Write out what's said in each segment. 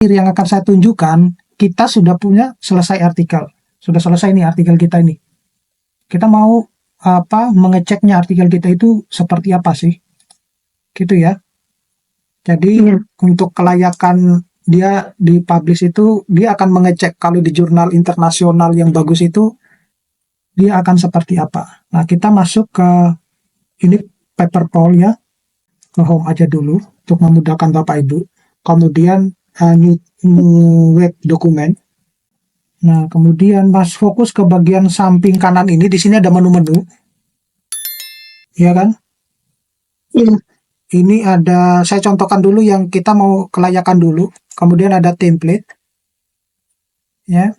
yang akan saya tunjukkan, kita sudah punya selesai artikel. Sudah selesai nih artikel kita ini. Kita mau mengeceknya artikel kita itu seperti apa sih? Gitu ya. Jadi untuk kelayakan dia dipublish itu, dia akan mengecek kalau di jurnal internasional yang bagus itu dia akan seperti apa. Nah, kita masuk ke ini paper poll ya. Ke home aja dulu untuk memudahkan Bapak Ibu. Kemudian new web dokumen. Nah, kemudian Mas fokus ke bagian samping kanan ini. Di sini ada menu-menu. Ya kan? Iya. Ini ada, saya contohkan dulu yang kita mau kelayakan dulu. Kemudian ada template. Ya.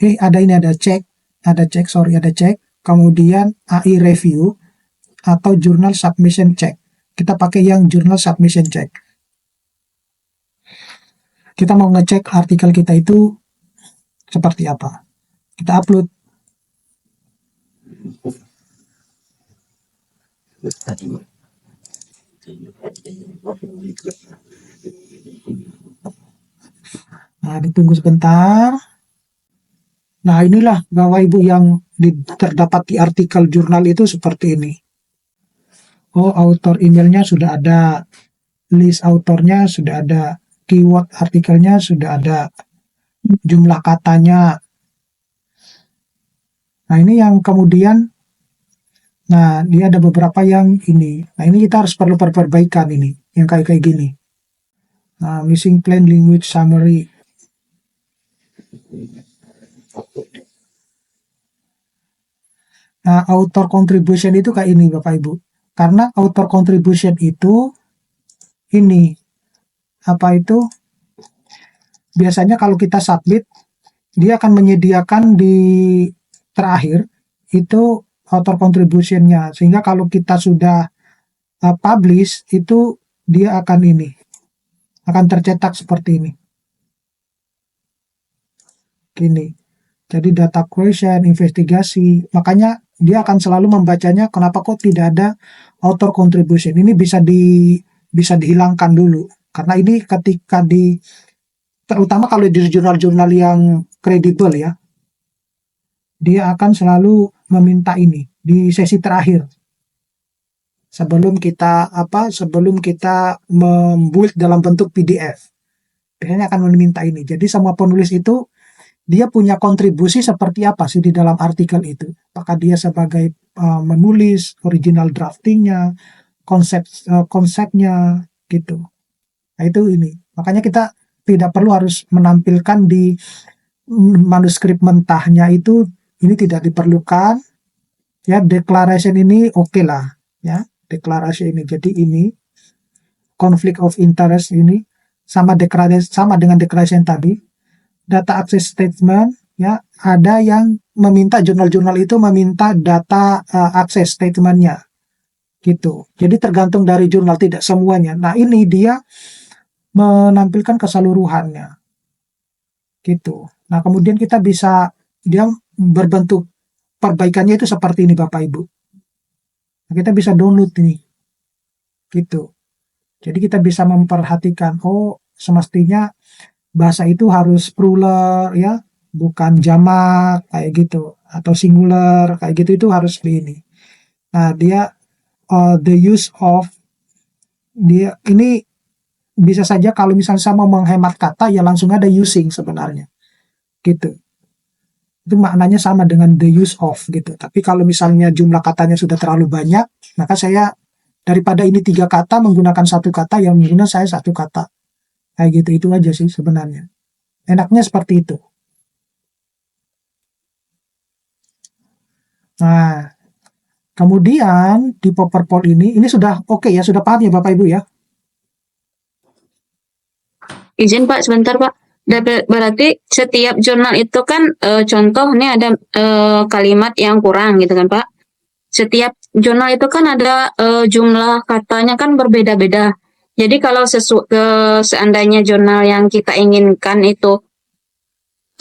Ada cek. Kemudian AI review atau journal submission check. Kita pakai yang journal submission check. Kita mau ngecek artikel kita itu seperti apa. Kita upload. Nah, ditunggu sebentar. Nah, inilah Bapak Ibu yang terdapat di artikel jurnal itu seperti ini. Oh, author emailnya sudah ada, list autornya sudah ada, keyword artikelnya sudah ada, jumlah katanya. Nah, ini yang kemudian, nah, dia ada beberapa yang ini. Nah, ini kita harus perlu perbaikan ini, yang kayak gini. Nah, missing plain language summary. Nah, author contribution itu kayak ini Bapak Ibu. Karena author contribution itu ini biasanya kalau kita submit dia akan menyediakan di terakhir itu author contribution-nya, sehingga kalau kita sudah publish itu dia akan tercetak seperti ini. Gini. Jadi data question, investigasi, makanya dia akan selalu membacanya kenapa kok tidak ada author contribution. Ini bisa dihilangkan dulu. Karena ini ketika terutama kalau di jurnal-jurnal yang kredibel ya, dia akan selalu meminta ini di sesi terakhir. Sebelum kita membuild dalam bentuk PDF. Biasanya akan meminta ini. Jadi semua penulis itu dia punya kontribusi seperti apa sih di dalam artikel itu? Apakah dia sebagai menulis, original draftingnya, konsepnya gitu. Nah, itu ini. Makanya kita tidak perlu harus menampilkan di manuskrip mentahnya itu, ini tidak diperlukan. Ya, declaration ini oke lah, ya, deklarasi ini. Jadi ini conflict of interest ini sama dengan declaration tadi. Data access statement, ya, ada yang meminta jurnal-jurnal itu meminta data access statementnya, gitu. Jadi tergantung dari jurnal, tidak semuanya. Nah, ini dia menampilkan keseluruhannya, gitu. Nah, kemudian dia berbentuk perbaikannya itu seperti ini Bapak Ibu. Nah, kita bisa download ini, gitu. Jadi kita bisa memperhatikan, oh semestinya bahasa itu harus plural ya, bukan jamak kayak gitu, atau singular kayak gitu, itu harus di ini. Nah, dia the use of, dia ini bisa saja kalau misalnya sama menghemat kata ya langsung ada using sebenarnya, gitu. Itu maknanya sama dengan the use of gitu. Tapi kalau misalnya jumlah katanya sudah terlalu banyak, maka saya daripada ini 3 kata menggunakan 1 kata, yang menggunakan saya 1 kata. Kayak gitu, itu aja sih sebenarnya. Enaknya seperti itu. Nah, kemudian di paper poll ini sudah oke ya, sudah paham ya Bapak Ibu ya? Izin Pak, sebentar Pak. Berarti setiap jurnal itu kan contoh ini ada kalimat yang kurang gitu kan Pak. Setiap jurnal itu kan ada jumlah katanya kan berbeda-beda. Jadi kalau seandainya jurnal yang kita inginkan itu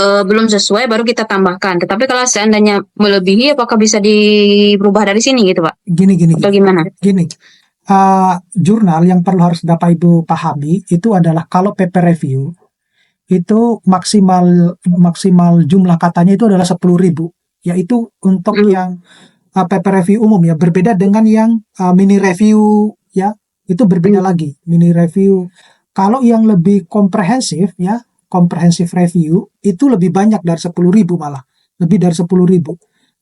belum sesuai, baru kita tambahkan. Tetapi kalau seandainya melebihi, apakah bisa dirubah dari sini gitu Pak? Gini. Atau gimana? Gini, jurnal yang perlu harus Bapak Ibu pahami itu adalah kalau paper review itu maksimal jumlah katanya itu adalah 10.000, yaitu untuk yang paper review umum ya, berbeda dengan yang mini review ya, itu berbeda lagi. Mini review kalau yang lebih komprehensif ya, komprehensif review itu lebih banyak dari 10.000, malah lebih dari 10.000.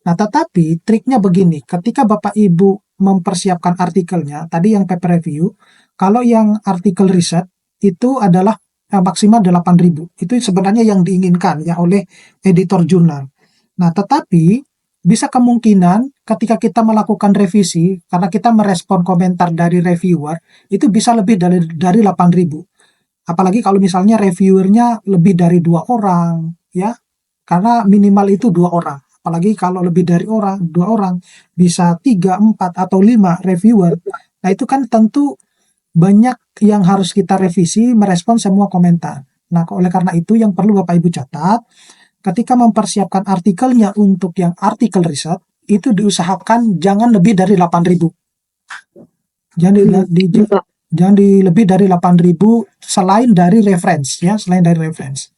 Nah, tetapi triknya begini, ketika Bapak Ibu mempersiapkan artikelnya, tadi yang paper review, kalau yang artikel riset itu adalah maksimal 8.000. Itu sebenarnya yang diinginkan ya oleh editor jurnal. Nah, tetapi bisa kemungkinan ketika kita melakukan revisi, karena kita merespon komentar dari reviewer, itu bisa lebih dari 8.000. Apalagi kalau misalnya reviewernya lebih dari 2 orang, ya. Karena minimal itu 2 orang. Apalagi kalau lebih dari 2 orang, bisa 3, 4, atau 5 reviewer. Nah, itu kan tentu banyak yang harus kita revisi, merespon semua komentar. Nah, oleh karena itu yang perlu Bapak Ibu catat, ketika mempersiapkan artikelnya untuk yang artikel riset, itu diusahakan jangan lebih dari 8.000. Jangan lebih dari 8.000 selain dari reference ya, selain dari reference.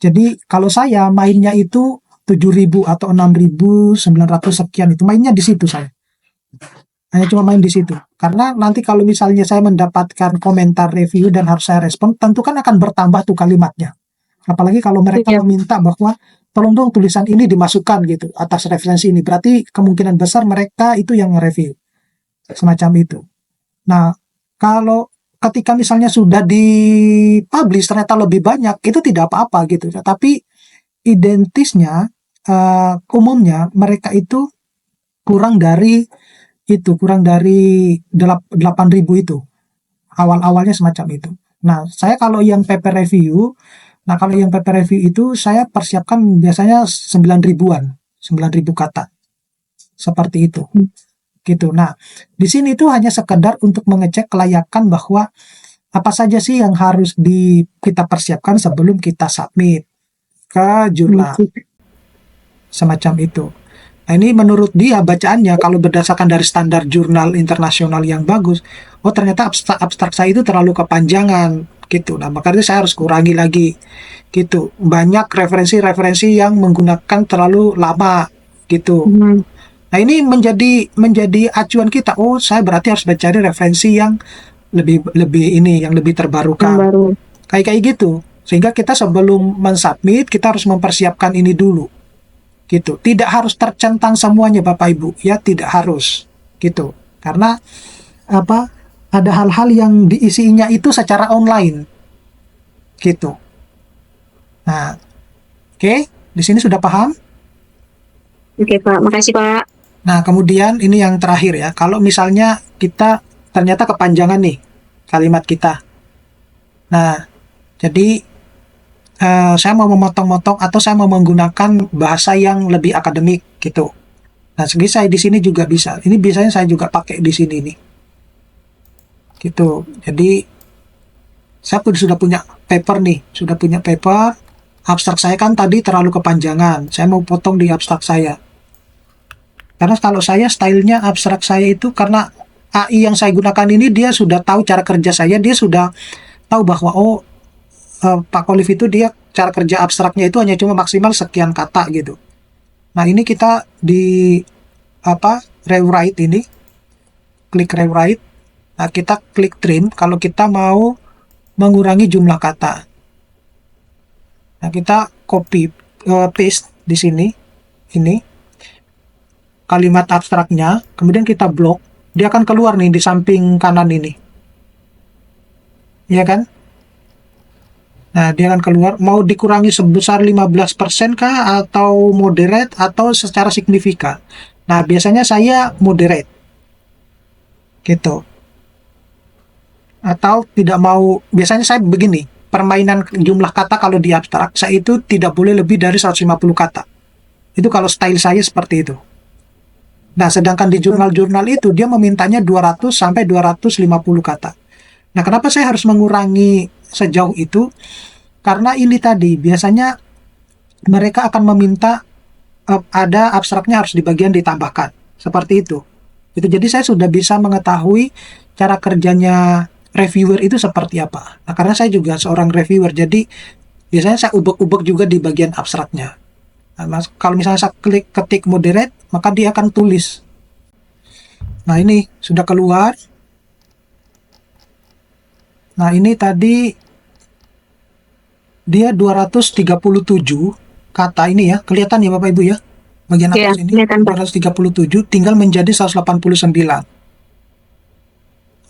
Jadi kalau saya mainnya itu 7.000 atau 6.900 sekian, itu mainnya di situ saya. Hanya cuma main di situ. Karena nanti kalau misalnya saya mendapatkan komentar review dan harus saya respon, tentu kan akan bertambah tuh kalimatnya. Apalagi kalau mereka meminta bahwa tolong dong tulisan ini dimasukkan gitu atas referensi ini. Berarti kemungkinan besar mereka itu yang nge-review. Semacam itu. Nah, kalau ketika misalnya sudah di-publish ternyata lebih banyak, itu tidak apa-apa gitu. Tapi identisnya, umumnya mereka itu kurang dari 8.000 itu. Awal-awalnya semacam itu. Nah, saya kalau yang paper review itu saya persiapkan biasanya 9.000-an, 9.000 kata. Seperti itu. Gitu. Nah, di sini itu hanya sekedar untuk mengecek kelayakan bahwa apa saja sih yang harus kita persiapkan sebelum kita submit ke jurnal. Semacam itu. Nah, ini menurut dia bacaannya kalau berdasarkan dari standar jurnal internasional yang bagus, oh ternyata abstrak saya itu terlalu kepanjangan gitu. Nah, makanya saya harus kurangi lagi gitu. Banyak referensi-referensi yang menggunakan terlalu lama gitu. Nah, ini menjadi acuan kita. Oh, saya berarti harus mencari referensi yang lebih terbarukan. Kayak gitu. Sehingga kita sebelum mensubmit, kita harus mempersiapkan ini dulu. Gitu. Tidak harus tercentang semuanya Bapak Ibu, ya tidak harus. Gitu. Karena ada hal-hal yang diisinya itu secara online. Gitu. Nah, oke, di sini sudah paham? Oke, Pak. Makasih, Pak. Nah, kemudian ini yang terakhir ya. Kalau misalnya kita ternyata kepanjangan nih kalimat kita. Nah, jadi saya mau memotong-motong atau saya mau menggunakan bahasa yang lebih akademik gitu. Nah, jadi saya di sini juga bisa. Ini biasanya saya juga pakai di sini nih. Gitu. Jadi saya sudah punya paper nih, abstrak saya kan tadi terlalu kepanjangan. Saya mau potong di abstrak saya. Karena kalau saya stylenya abstrak saya itu karena AI yang saya gunakan ini dia sudah tahu cara kerja saya, dia sudah tahu bahwa Pak Kolif itu dia cara kerja abstraknya itu hanya cuma maksimal sekian kata gitu. Nah, ini kita di rewrite ini, klik rewrite. Nah, kita klik trim kalau kita mau mengurangi jumlah kata. Nah, kita copy paste di sini ini kalimat abstraknya, kemudian kita blok, dia akan keluar nih di samping kanan ini. Ya kan? Nah, dia akan keluar, mau dikurangi sebesar 15% kah, atau moderate, atau secara signifikan. Nah, biasanya saya moderate. Gitu. Atau tidak mau, biasanya saya begini, permainan jumlah kata kalau di abstrak, saya itu tidak boleh lebih dari 150 kata. Itu kalau style saya seperti itu. Nah, sedangkan di jurnal-jurnal itu, dia memintanya 200 sampai 250 kata. Nah, kenapa saya harus mengurangi sejauh itu? Karena ini tadi biasanya mereka akan meminta ada abstraknya harus di bagian ditambahkan seperti itu. Jadi saya sudah bisa mengetahui cara kerjanya reviewer itu seperti apa. Nah, karena saya juga seorang reviewer, jadi biasanya saya ubek-ubek juga di bagian abstraknya. Nah, kalau misalnya saya ketik moderate, maka dia akan tulis. Nah, ini sudah keluar. Nah, ini tadi dia 237 kata ini ya. Kelihatan ya Bapak Ibu ya? Bagian Iya, atas ini kelihatan Pak. 237 tinggal menjadi 189.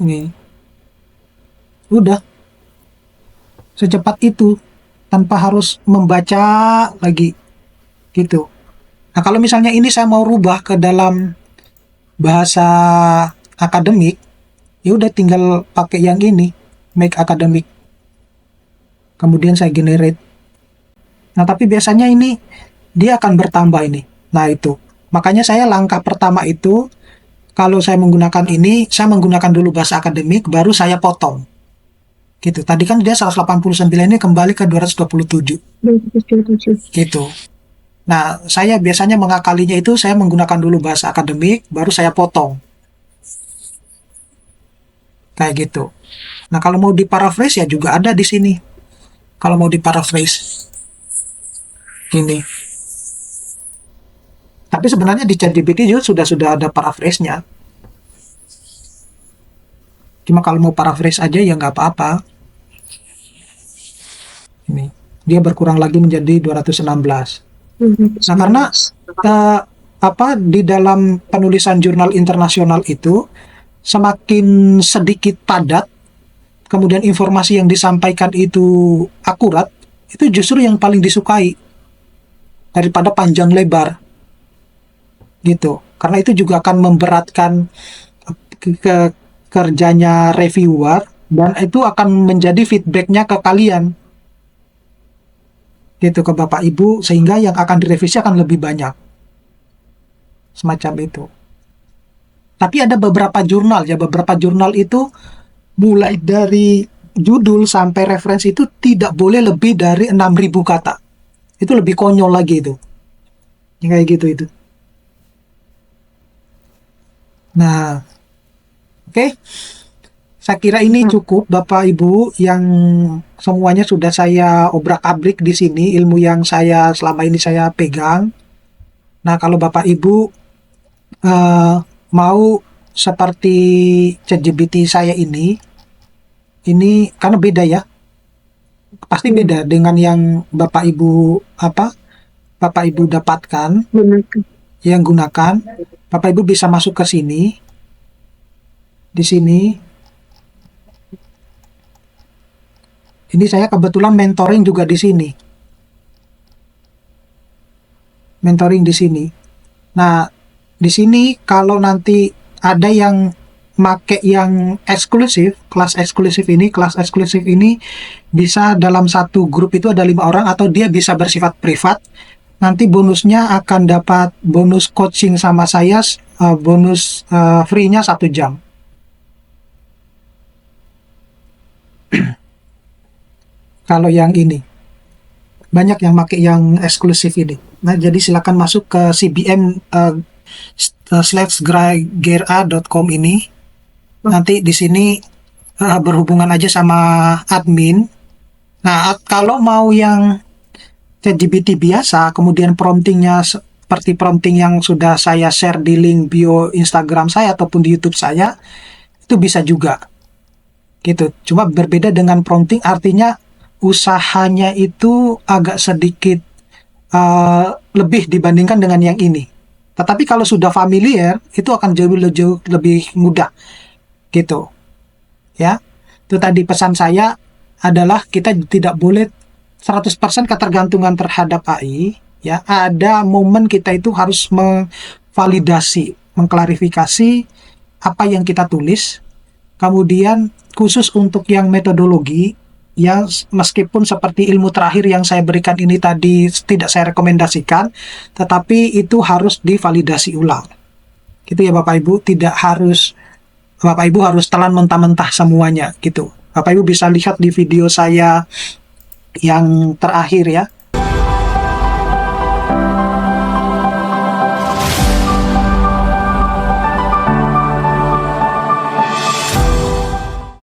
Ini. Udah. Secepat itu tanpa harus membaca lagi gitu. Nah, kalau misalnya ini saya mau rubah ke dalam bahasa akademik, ya udah tinggal pakai yang ini, make academic. Kemudian saya generate. Nah, tapi biasanya ini dia akan bertambah ini. Nah, itu. Makanya saya langkah pertama itu kalau saya menggunakan ini, saya menggunakan dulu bahasa akademik, baru saya potong. Gitu. Tadi kan dia 189 ini kembali ke 227. 277. Gitu. Nah, saya biasanya mengakalinya itu saya menggunakan dulu bahasa akademik, baru saya potong. Kayak gitu. Nah, kalau mau diparaphrase ya juga ada di sini. Kalau mau diparaphrase. Ini. Tapi sebenarnya di ChatGPT juga sudah ada paraphrase-nya. Cuma kalau mau paraphrase aja ya nggak apa-apa. Ini. Dia berkurang lagi menjadi 216. Nah, karena di dalam penulisan jurnal internasional itu semakin sedikit padat, kemudian informasi yang disampaikan itu akurat, itu justru yang paling disukai daripada panjang lebar. Gitu. Karena itu juga akan memberatkan kerjanya reviewer dan itu akan menjadi feedbacknya ke kalian. Gitu, ke Bapak Ibu, sehingga yang akan direvisi akan lebih banyak. Semacam itu. Tapi ada beberapa jurnal ya, beberapa jurnal itu mulai dari judul sampai referensi itu tidak boleh lebih dari 6.000 kata. Itu lebih konyol lagi itu. Yang kayak gitu itu. Nah, oke. Saya kira ini cukup Bapak Ibu yang semuanya sudah saya obrak-abrik di sini, ilmu yang saya selama ini saya pegang. Nah, kalau Bapak Ibu mau seperti ChatGPT saya ini karena beda ya. Pasti beda dengan yang Bapak Ibu dapatkan, yang gunakan. Bapak Ibu bisa masuk ke sini. Di sini. Ini saya kebetulan mentoring juga di sini. Mentoring di sini. Nah, di sini kalau nanti ada yang make yang eksklusif, kelas eksklusif ini bisa dalam satu grup itu ada 5 orang atau dia bisa bersifat privat. Nanti bonusnya akan dapat bonus coaching sama saya, bonus free-nya 1 jam. Kalau yang ini banyak yang pakai yang eksklusif ini. Nah, jadi silakan masuk ke cbm/gra.com ini. Nanti di sini berhubungan aja sama admin. Nah, kalau mau yang ChatGPT biasa, kemudian promptingnya seperti prompting yang sudah saya share di link bio Instagram saya ataupun di YouTube saya, itu bisa juga. Gitu. Cuma berbeda dengan prompting, artinya usahanya itu agak sedikit lebih dibandingkan dengan yang ini. Tetapi kalau sudah familiar, itu akan jauh lebih mudah. Gitu. Ya. Itu tadi pesan saya adalah kita tidak boleh 100% ketergantungan terhadap AI. Ya. Ada momen kita itu harus memvalidasi, mengklarifikasi apa yang kita tulis. Kemudian khusus untuk yang metodologi, ya meskipun seperti ilmu terakhir yang saya berikan ini tadi tidak saya rekomendasikan, tetapi itu harus divalidasi ulang. Gitu ya Bapak Ibu, tidak harus Bapak Ibu harus telan mentah-mentah semuanya gitu. Bapak Ibu bisa lihat di video saya yang terakhir ya,